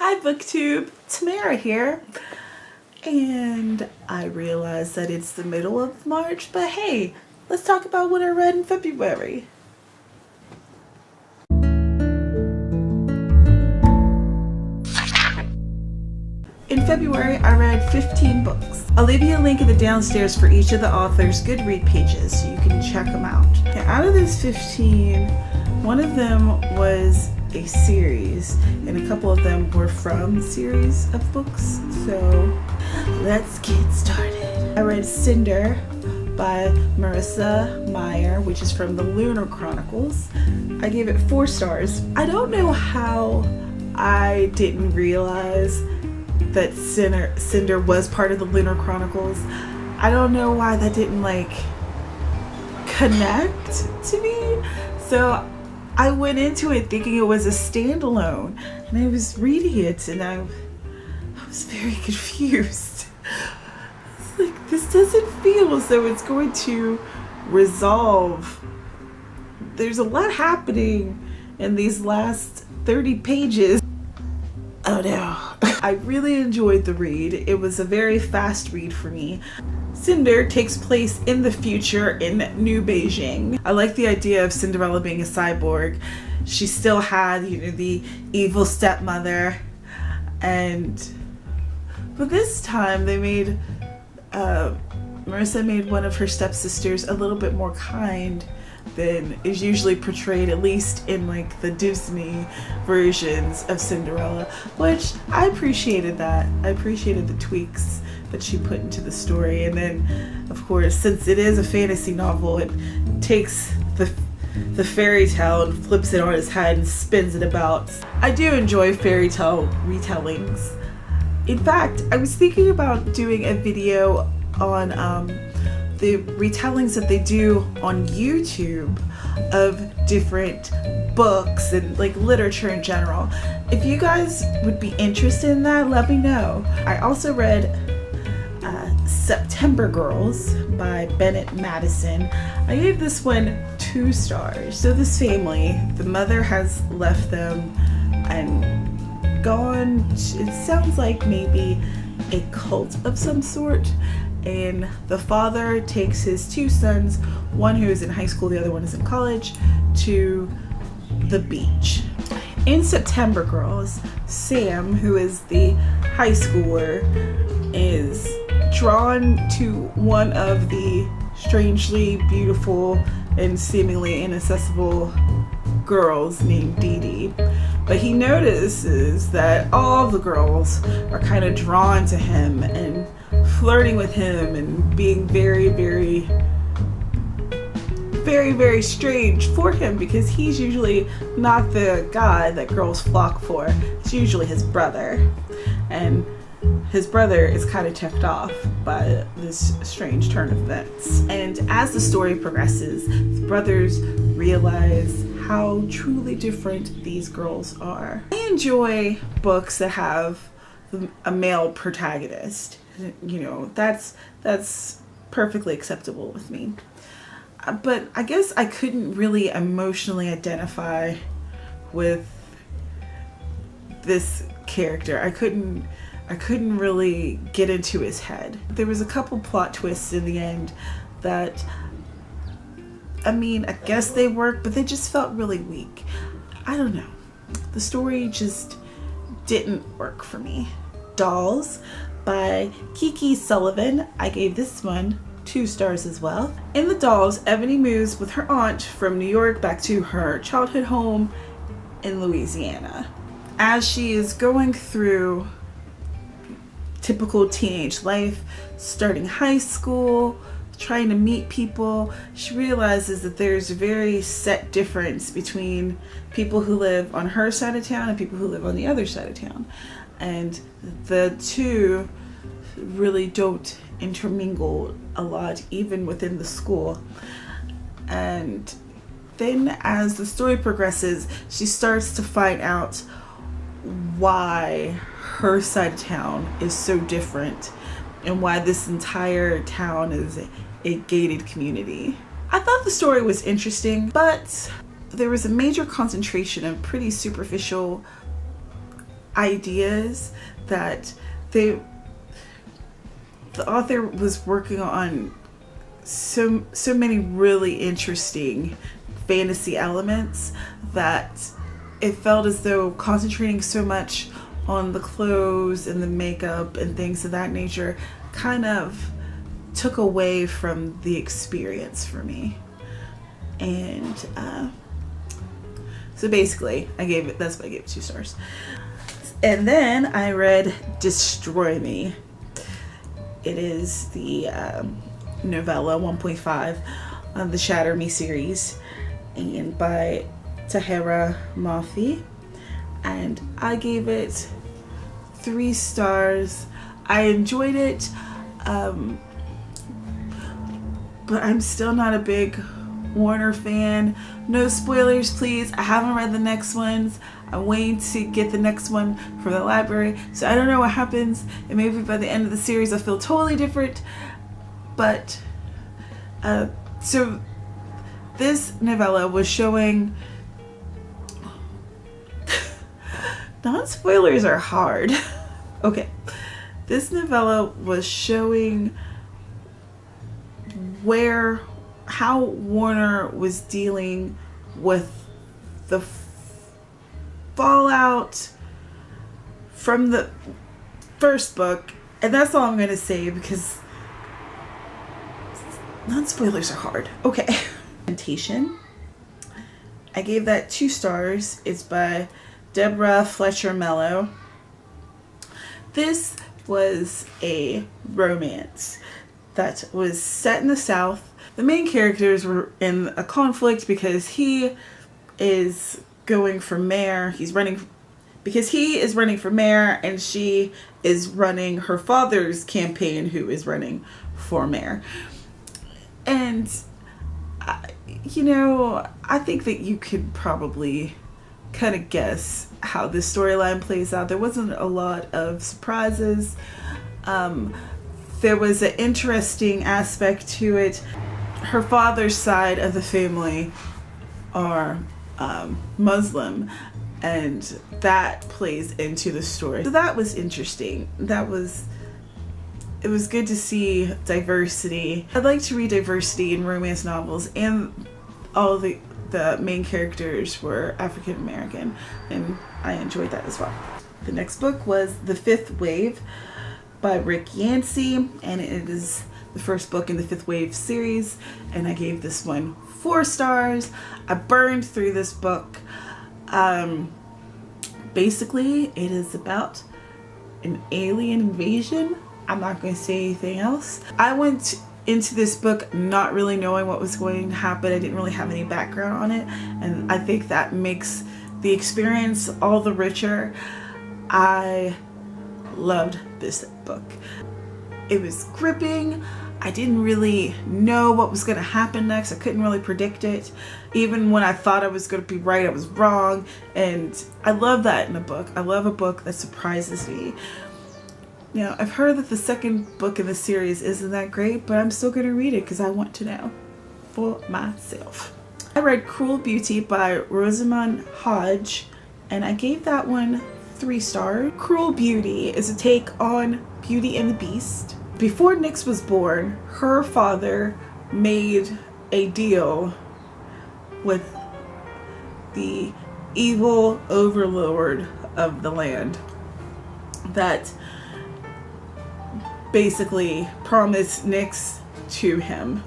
Hi BookTube, Tamara here. And I realize that it's the middle of March, but hey, let's talk about what I read in February. In February, I read 15 books. I'll leave you a link in the downstairs for each of the authors' Goodreads pages so you can check them out. And out of those 15, one of them was a series, and a couple of them were from series of books. So let's get started. I read Cinder by Marissa Meyer, which is from the Lunar Chronicles. I gave it 4 stars. I don't know how I didn't realize that Cinder was part of the Lunar Chronicles. I don't know why that didn't connect to me. So I went into it thinking it was a standalone, and I was reading it and I was very confused. It's like, this doesn't feel as though it's going to resolve. There's a lot happening in these last 30 pages. Oh no. I really enjoyed the read. It was a very fast read for me. Cinder takes place in the future in New Beijing. I like the idea of Cinderella being a cyborg. She still had, the evil stepmother, but this time they made Marissa made one of her stepsisters a little bit more kind than is usually portrayed, at least in the Disney versions of Cinderella, which I appreciated that. I appreciated the tweaks that she put into the story. And then, of course, since it is a fantasy novel, it takes the fairy tale and flips it on its head and spins it about. I do enjoy fairy tale retellings. In fact, I was thinking about doing a video on the retellings that they do on YouTube of different books and literature in general. If you guys would be interested in that, let me know. I also read September Girls by Bennett Madison. I gave this one 2 stars. So this family, the mother has left them and gone, it sounds like maybe a cult of some sort, and the father takes his 2 sons, one who is in high school, the other one is in college, to the beach. In September Girls, Sam, who is the high schooler, is drawn to one of the strangely beautiful and seemingly inaccessible girls named Dee Dee. But he notices that all the girls are kind of drawn to him and flirting with him and being very, very, very, very strange for him, because he's usually not the guy that girls flock for. It's usually his brother. And his brother is kind of ticked off by this strange turn of events. And as the story progresses, the brothers realize how truly different these girls are. I enjoy books that have a male protagonist. That's perfectly acceptable with me. But I guess I couldn't really emotionally identify with this character. I couldn't really get into his head. There was a couple plot twists in the end that, I guess they worked, but they just felt really weak. I don't know. The story just didn't work for me. Dolls by Kiki Sullivan. I gave this one 2 stars as well. In the Dolls, Ebony moves with her aunt from New York back to her childhood home in Louisiana. As she is going through typical teenage life, starting high school, trying to meet people, she realizes that there's a very set difference between people who live on her side of town and people who live on the other side of town. And the two really don't intermingle a lot, even within the school. And then as the story progresses, she starts to find out why her side of town is so different and why this entire town is a gated community. I thought the story was interesting, but there was a major concentration of pretty superficial ideas that the author was working on so many really interesting fantasy elements that it felt as though concentrating so much on the clothes and the makeup and things of that nature kind of took away from the experience for me. And so basically that's why I gave it 2 stars. And then I read Destroy Me. It is the novella 1.5 of the Shatter Me series, and by Tahira Mafi, and I gave it 3 stars. I enjoyed it, but I'm still not a big Warner fan. No spoilers, please. I haven't read the next ones. I'm waiting to get the next one from the library, so I don't know what happens, and maybe by the end of the series I'll feel totally different. But so this novella was showing non-spoilers are hard. Okay, this novella was showing how Warner was dealing with the fallout from the first book, and that's all I'm going to say because non-spoilers are hard. Okay. Presentation. I gave that 2 stars. It's by Deborah Fletcher Mello. This was a romance that was set in the South. The main characters were in a conflict because he is going for mayor. He is running for mayor, and she is running her father's campaign, who is running for mayor. And I think that you could probably kind of guess how this storyline plays out. There wasn't a lot of surprises. There was an interesting aspect to it. Her father's side of the family are Muslim, and that plays into the story. So that was interesting. It was good to see diversity. I'd like to read diversity in romance novels, and all the main characters were African American, and I enjoyed that as well. The next book was The Fifth Wave by Rick Yancey, and it is the first book in the Fifth Wave series, and I gave this one 4 stars. I burned through this book. Basically, it is about an alien invasion. I'm not going to say anything else. I went into this book not really knowing what was going to happen. I didn't really have any background on it, and I think that makes the experience all the richer. I loved this book. It was gripping. I didn't really know what was going to happen next. I couldn't really predict it. Even when I thought I was going to be right, I was wrong. And I love that in a book. I love a book that surprises me. Now, I've heard that the second book in the series isn't that great, but I'm still going to read it because I want to know for myself. I read Cruel Beauty by Rosamund Hodge, and I gave that one 3 stars. Cruel Beauty is a take on Beauty and the Beast. Before Nyx was born, her father made a deal with the evil overlord of the land that basically promised Nyx to him.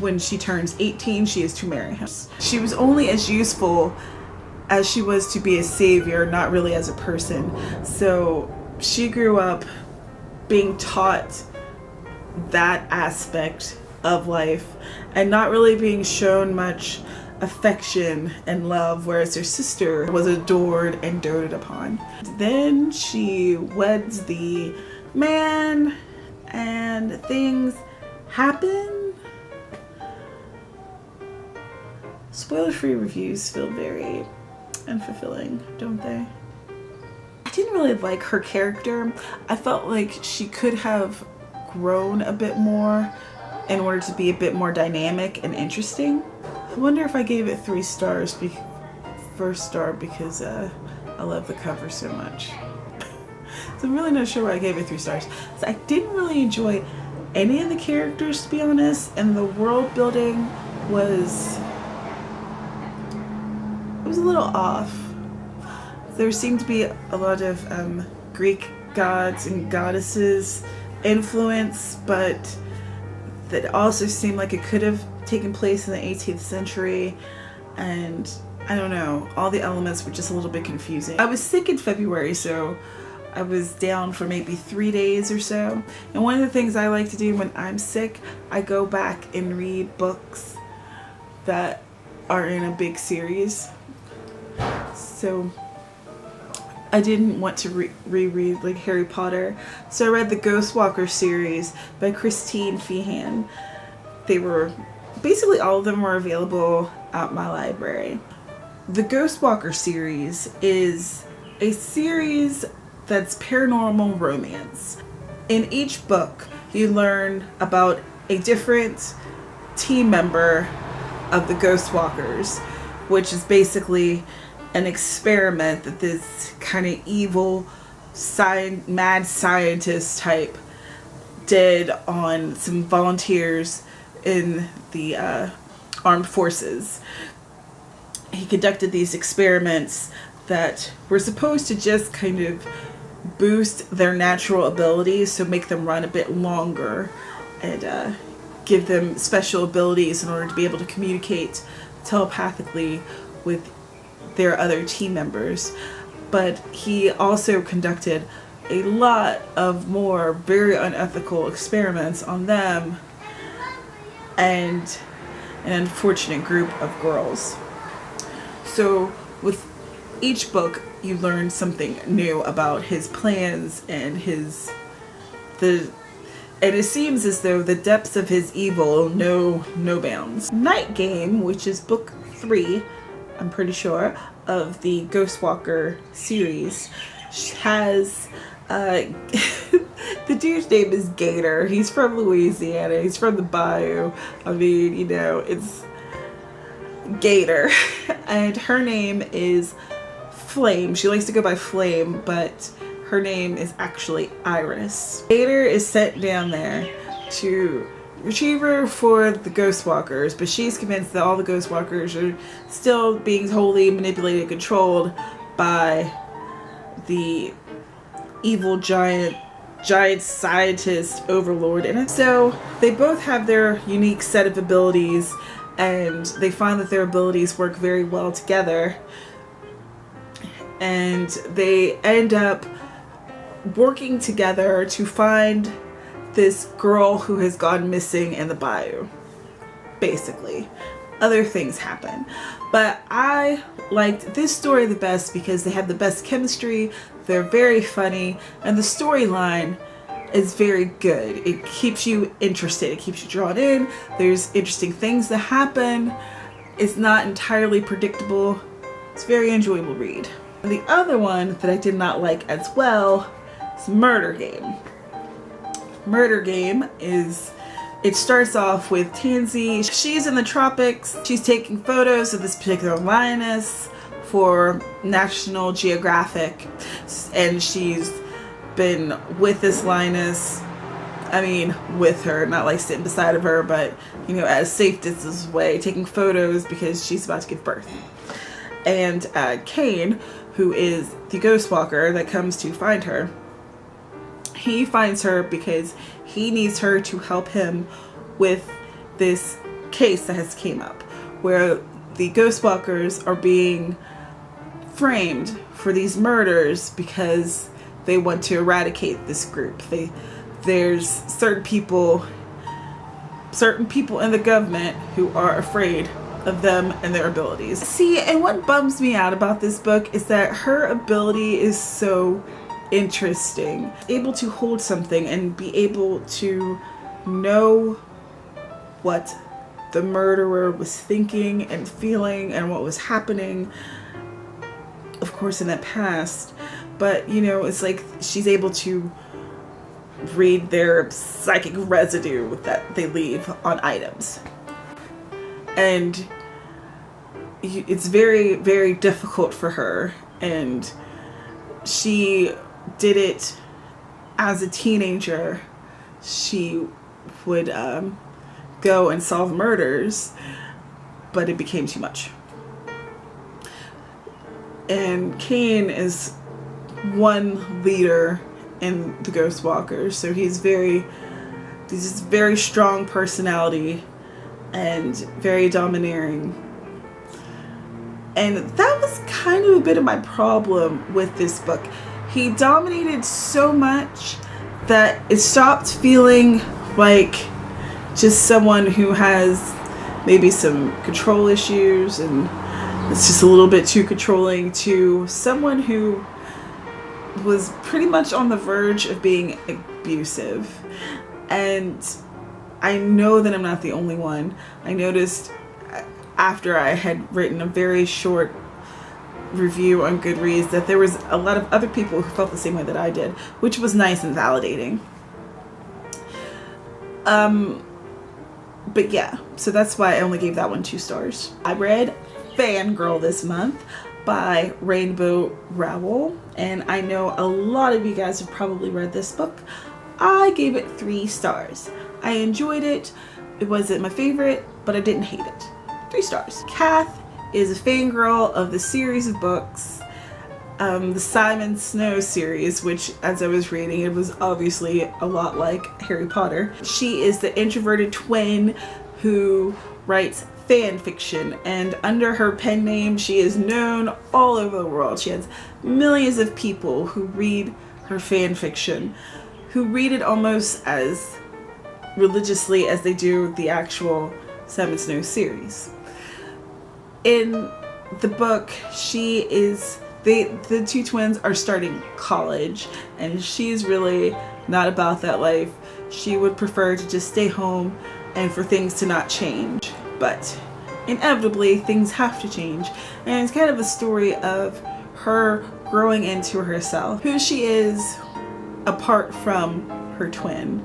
When she turns 18, she is to marry him. She was only as useful as she was to be a savior, not really as a person. So she grew up being taught that aspect of life and not really being shown much affection and love, whereas her sister was adored and doted upon. Then she weds the man and things happen. Spoiler-free reviews feel very unfulfilling, don't they? I didn't really like her character. I felt like she could have grown a bit more in order to be a bit more dynamic and interesting. I wonder if I gave it 3 stars, first star because I I love the cover so much. So I'm really not sure why I gave it 3 stars. So I didn't really enjoy any of the characters, to be honest, and the world building was a little off. There seemed to be a lot of Greek gods and goddesses influence, but that also seemed like it could have taken place in the 18th century, and I don't know, all the elements were just a little bit confusing. I was sick in February, so I was down for maybe 3 days or so, and one of the things I like to do when I'm sick, I go back and read books that are in a big series. So I didn't want to reread like Harry Potter, so I read the Ghostwalker series by Christine Feehan. They were basically, all of them were available at my library. The Ghostwalker series is a series that's paranormal romance. In each book, you learn about a different team member of the Ghostwalkers, which is basically an experiment that this kind of evil mad scientist type did on some volunteers in the armed forces. He conducted these experiments that were supposed to just kind of boost their natural abilities, so make them run a bit longer and give them special abilities in order to be able to communicate telepathically with their other team members. But he also conducted a lot of more very unethical experiments on them and an unfortunate group of girls. So with each book you learn something new about his plans and and it seems as though the depths of his evil know no bounds. Night Game, which is book 3, I'm pretty sure, of the Ghostwalker series, has the dude's name is Gator. He's from Louisiana. He's from the bayou. I mean, you know, it's Gator. And her name is Flame. She likes to go by Flame, but her name is actually Iris. Gator is sent down there to retrieve her for the Ghostwalkers, but she's convinced that all the Ghostwalkers are still being wholly manipulated and controlled by the evil giant scientist overlord in it. So they both have their unique set of abilities, and they find that their abilities work very well together, and they end up working together to find this girl who has gone missing in the bayou. Basically, other things happen, but I liked this story the best because they have the best chemistry, they're very funny, and the storyline is very good. It keeps you interested, it keeps you drawn in, there's interesting things that happen, it's not entirely predictable, it's a very enjoyable read. And the other one that I did not like as well is Murder Game. Murder Game it starts off with Tansy. She's in the tropics. She's taking photos of this particular lioness for National Geographic, and she's been with this lioness, I mean with her, not like sitting beside of her, but you know, at a safe distance away, taking photos because she's about to give birth. And Kane, who is the Ghostwalker that comes to find her, he finds her because he needs her to help him with this case that has came up where the Ghostwalkers are being framed for these murders because they want to eradicate this group. There's certain people in the government who are afraid of them and their abilities. See, and what bums me out about this book is that her ability is so interesting. Able to hold something and be able to know what the murderer was thinking and feeling and what was happening, of course, in the past. But you know, it's like she's able to read their psychic residue that they leave on items, and it's very, very difficult for her, and she did it as a teenager. She would go and solve murders, but it became too much. And Kane is one leader in the Ghost Walkers, so he's this very strong personality and very domineering. And that was kind of a bit of my problem with this book. He dominated so much that it stopped feeling like just someone who has maybe some control issues and it's just a little bit too controlling, to someone who was pretty much on the verge of being abusive. And I know that I'm not the only one. I noticed after I had written a very short review on Goodreads that there was a lot of other people who felt the same way that I did, which was nice and validating. But yeah, so that's why I only gave that one 2 stars. I read Fangirl this month by Rainbow Rowell, and I know a lot of you guys have probably read this book. I gave it 3 stars. I enjoyed it. It wasn't my favorite, but I didn't hate it. 3 stars. Kath is a fangirl of the series of books, the Simon Snow series, which as I was reading, it was obviously a lot like Harry Potter. She is the introverted twin who writes fan fiction, and under her pen name she is known all over the world. She has millions of people who read her fan fiction, who read it almost as religiously as they do the actual Simon Snow series. In the book, the 2 twins are starting college, and she's really not about that life. She would prefer to just stay home and for things to not change. But inevitably, things have to change. And it's kind of a story of her growing into herself, who she is apart from her twin.